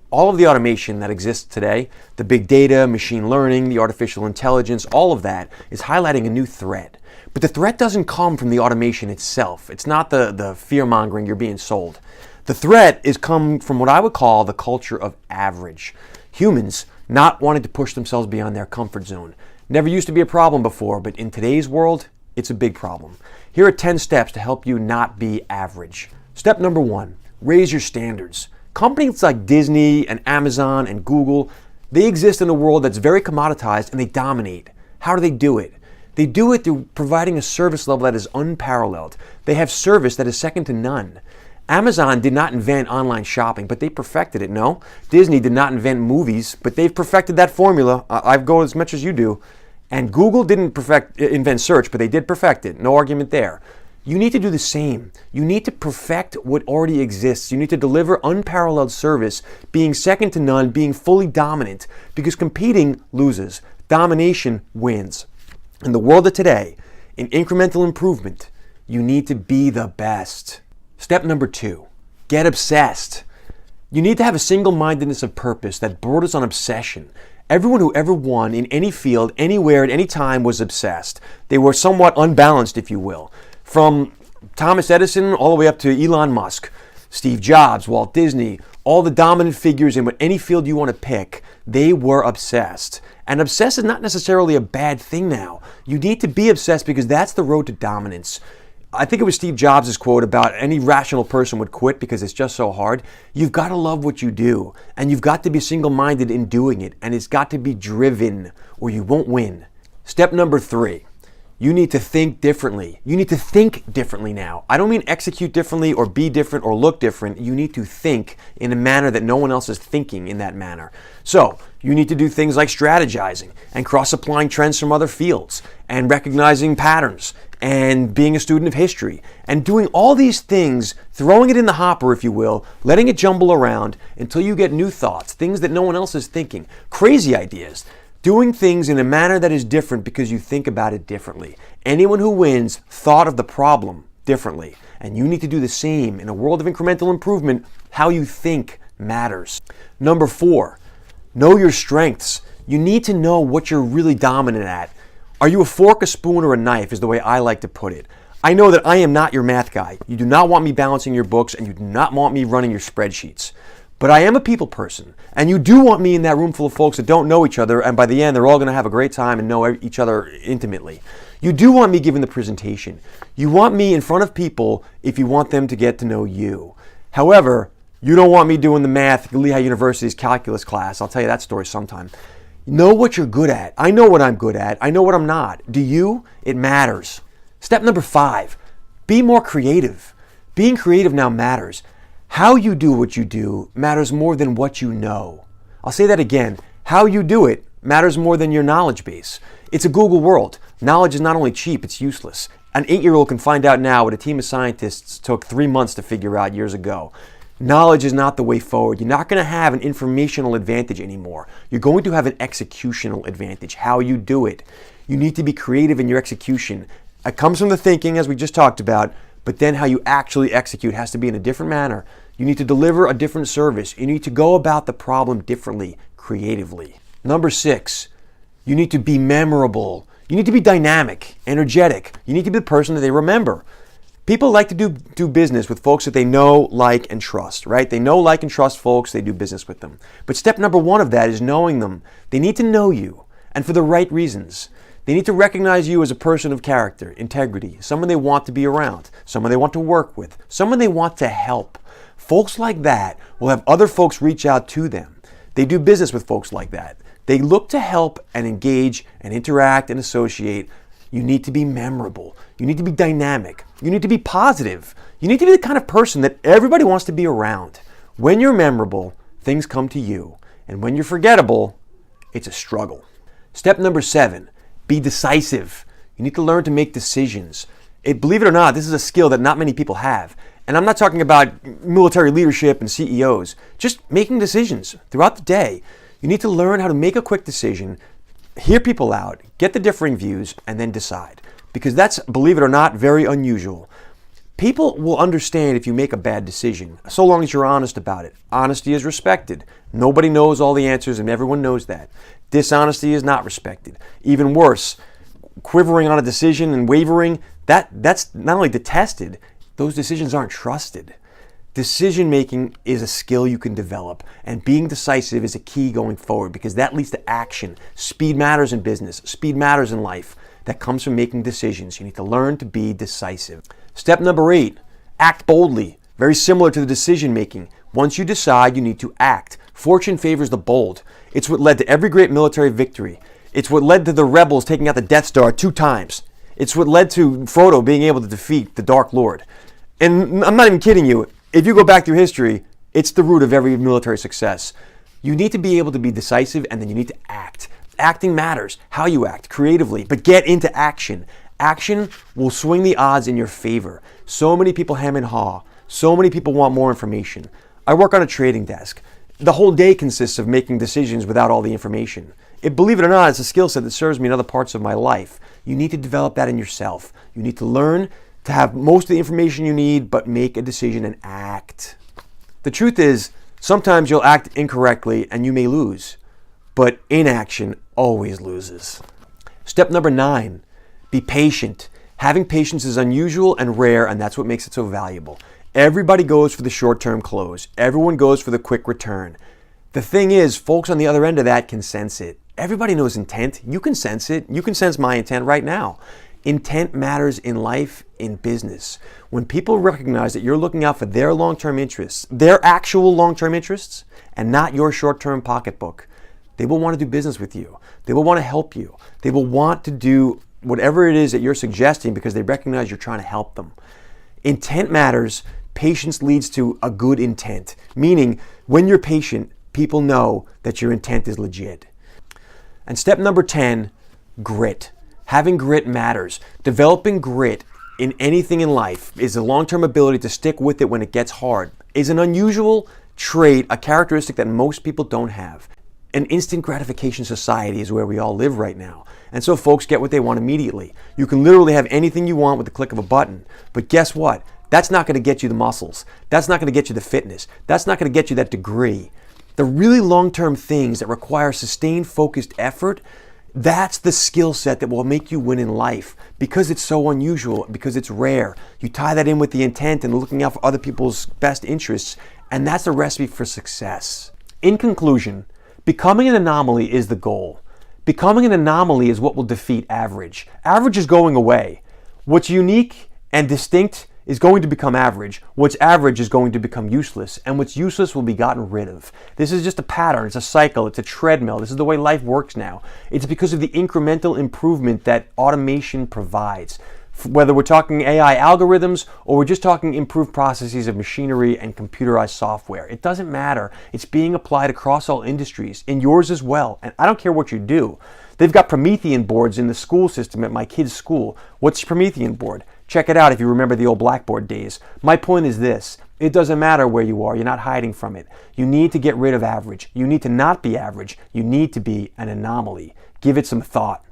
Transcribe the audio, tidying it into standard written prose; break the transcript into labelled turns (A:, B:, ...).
A: All of the automation that exists today, the big data, machine learning, the artificial intelligence, all of that is highlighting a new threat. But the threat doesn't come from the automation itself. It's not the fear-mongering you're being sold. The threat is come from what I would call the culture of average. Humans not wanting to push themselves beyond their comfort zone. Never used to be a problem before, but in today's world, it's a big problem. Here are 10 steps to help you not be average. Step number 1, raise your standards. Companies like Disney and Amazon and Google, they exist in a world that's very commoditized and they dominate. How do they do it? They do it through providing a service level that is unparalleled. They have service that is second to none. Amazon did not invent online shopping, but they perfected it, no? Disney did not invent movies, but they've perfected that formula. I go as much as you do. And Google didn't invent search, but they did perfect it. No argument there. You need to do the same. You need to perfect what already exists. You need to deliver unparalleled service, being second to none, being fully dominant, because competing loses. Domination wins. In the world of today, in incremental improvement, you need to be the best. Step number 2, get obsessed. You need to have a single-mindedness of purpose that borders on obsession. Everyone who ever won in any field, anywhere, at any time was obsessed. They were somewhat unbalanced, if you will. From Thomas Edison all the way up to Elon Musk, Steve Jobs, Walt Disney, all the dominant figures in any field you want to pick, they were obsessed. And obsessed is not necessarily a bad thing now. You need to be obsessed because that's the road to dominance. I think it was Steve Jobs' quote about any rational person would quit because it's just so hard. You've got to love what you do, and you've got to be single-minded in doing it, and it's got to be driven or you won't win. Step number 3. You need to think differently. You need to think differently now. I don't mean execute differently or be different or look different. You need to think in a manner that no one else is thinking in that manner. So you need to do things like strategizing and cross-applying trends from other fields and recognizing patterns and being a student of history and doing all these things, throwing it in the hopper, if you will, letting it jumble around until you get new thoughts, things that no one else is thinking, crazy ideas. Doing things in a manner that is different because you think about it differently. Anyone who wins thought of the problem differently. And you need to do the same. In a world of incremental improvement, how you think matters. Number 4, know your strengths. You need to know what you're really dominant at. Are you a fork, a spoon, or a knife is the way I like to put it. I know that I am not your math guy. You do not want me balancing your books and you do not want me running your spreadsheets. But I am a people person, and you do want me in that room full of folks that don't know each other, and by the end, they're all going to have a great time and know each other intimately. You do want me giving the presentation. You want me in front of people if you want them to get to know you. However, you don't want me doing the math, Lehigh University's calculus class. I'll tell you that story sometime. Know what you're good at. I know what I'm good at. I know what I'm not. Do you? It matters. Step number 5, be more creative. Being creative now matters. How you do what you do matters more than what you know. I'll say that again. How you do it matters more than your knowledge base. It's a Google world. Knowledge is not only cheap, it's useless. An 8-year-old can find out now what a team of scientists took 3 months to figure out years ago. Knowledge is not the way forward. You're not going to have an informational advantage anymore. You're going to have an executional advantage. How you do it. You need to be creative in your execution. It comes from the thinking, as we just talked about, but then how you actually execute has to be in a different manner. You need to deliver a different service. You need to go about the problem differently, creatively. Number 6, you need to be memorable. You need to be dynamic, energetic. You need to be the person that they remember. People like to do business with folks that they know, like, and trust, right? They know, like, and trust folks. They do business with them. But step number 1 of that is knowing them. They need to know you, and for the right reasons. They need to recognize you as a person of character, integrity, someone they want to be around, someone they want to work with, someone they want to help. Folks like that will have other folks reach out to them. They do business with folks like that. They look to help and engage and interact and associate. You need to be memorable. You need to be dynamic. You need to be positive. You need to be the kind of person that everybody wants to be around. When you're memorable, things come to you. And when you're forgettable, it's a struggle. Step number 7, be decisive. You need to learn to make decisions. Believe it or not, this is a skill that not many people have. And I'm not talking about military leadership and CEOs. Just making decisions throughout the day. You need to learn how to make a quick decision, hear people out, get the differing views, and then decide. Because that's, believe it or not, very unusual. People will understand if you make a bad decision, so long as you're honest about it. Honesty is respected. Nobody knows all the answers, and everyone knows that. Dishonesty is not respected. Even worse, quivering on a decision and wavering, that's not only detested, those decisions aren't trusted. Decision making is a skill you can develop, and being decisive is a key going forward because that leads to action. Speed matters in business. Speed matters in life. That comes from making decisions. You need to learn to be decisive. Step number 8, act boldly. Very similar to the decision making. Once you decide, you need to act. Fortune favors the bold. It's what led to every great military victory. It's what led to the rebels taking out the Death Star 2 times. It's what led to Frodo being able to defeat the Dark Lord. And I'm not even kidding you. If you go back through history, it's the root of every military success. You need to be able to be decisive, and then you need to act. Acting matters, how you act, creatively, but get into action. Action will swing the odds in your favor. So many people hem and haw. So many people want more information. I work on a trading desk. The whole day consists of making decisions without all the information. Believe it or not, it's a skill set that serves me in other parts of my life. You need to develop that in yourself. You need to learn to have most of the information you need, but make a decision and act. The truth is, sometimes you'll act incorrectly and you may lose, but inaction always loses. Step number 9, be patient. Having patience is unusual and rare, and that's what makes it so valuable. Everybody goes for the short-term close. Everyone goes for the quick return. The thing is, folks on the other end of that can sense it. Everybody knows intent. You can sense it. You can sense my intent right now. Intent matters in life, in business. When people recognize that you're looking out for their long-term interests, their actual long-term interests, and not your short-term pocketbook, they will want to do business with you. They will want to help you. They will want to do whatever it is that you're suggesting because they recognize you're trying to help them. Intent matters. Patience leads to a good intent, meaning when you're patient, people know that your intent is legit. And step number 10, grit. Having grit matters. Developing grit in anything in life is a long-term ability to stick with it when it gets hard. It's an unusual trait, a characteristic that most people don't have. An instant gratification society is where we all live right now. And so folks get what they want immediately. You can literally have anything you want with the click of a button. But guess what? That's not going to get you the muscles. That's not going to get you the fitness. That's not going to get you that degree. The really long-term things that require sustained, focused effort, that's the skill set that will make you win in life because it's so unusual, because it's rare. You tie that in with the intent and looking out for other people's best interests, and that's a recipe for success. In conclusion, becoming an anomaly is the goal. Becoming an anomaly is what will defeat average. Average is going away. What's unique and distinct is going to become average. What's average is going to become useless, and what's useless will be gotten rid of. This is just a pattern, it's a cycle, it's a treadmill. This is the way life works now. It's because of the incremental improvement that automation provides. Whether we're talking AI algorithms or we're just talking improved processes of machinery and computerized software, it doesn't matter. It's being applied across all industries, in yours as well. And I don't care what you do. They've got Promethean boards in the school system at my kid's school. What's Promethean board? Check it out if you remember the old Blackboard days. My point is this. It doesn't matter where you are. You're not hiding from it. You need to get rid of average. You need to not be average. You need to be an anomaly. Give it some thought.